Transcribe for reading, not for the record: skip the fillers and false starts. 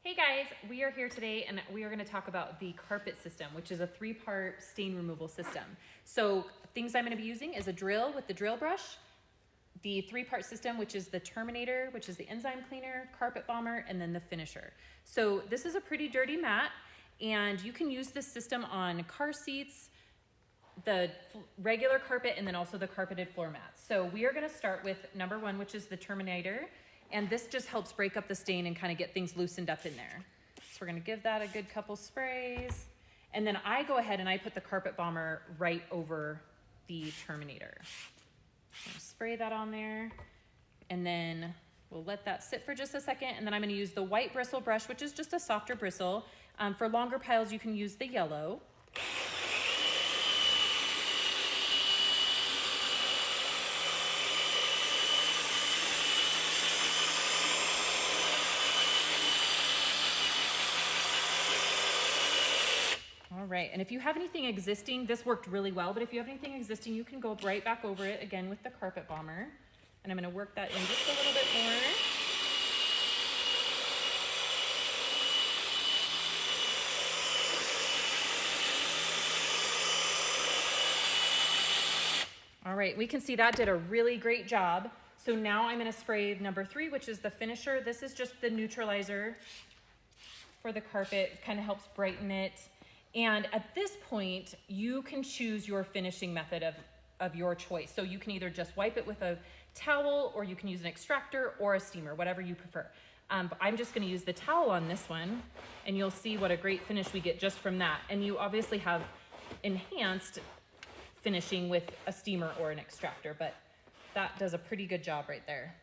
Hey guys, we are here today and we are going to talk about the carpet system, which is a 3-part stain removal system. So things I'm going to be using is a drill with the drill brush, the 3-part system, which is the terminator, which is the enzyme cleaner, carpet bomber, and then the finisher. So this is a pretty dirty mat, and you can use this system on car seats, the regular carpet, and then also the carpeted floor mats. So we are going to start with number 1, which is the terminator. And this just helps break up the stain and kind of get things loosened up in there. So we're gonna give that a good couple sprays. And then I go ahead and I put the carpet bomber right over the terminator. I'm gonna spray that on there. And then we'll let that sit for just a second. And then I'm gonna use the white bristle brush, which is just a softer bristle. For longer piles, you can use the yellow. All right, and if you have anything existing, this worked really well, but if you have anything existing, you can go right back over it again with the carpet bomber. And I'm gonna work that in just a little bit more. All right, we can see that did a really great job. So now I'm gonna spray number 3, which is the finisher. This is just the neutralizer for the carpet, kind of helps brighten it. And at this point, you can choose your finishing method of your choice. So you can either just wipe it with a towel, or you can use an extractor or a steamer, whatever you prefer. But I'm just gonna use the towel on this one, and you'll see what a great finish we get just from that. And you obviously have enhanced finishing with a steamer or an extractor, but that does a pretty good job right there.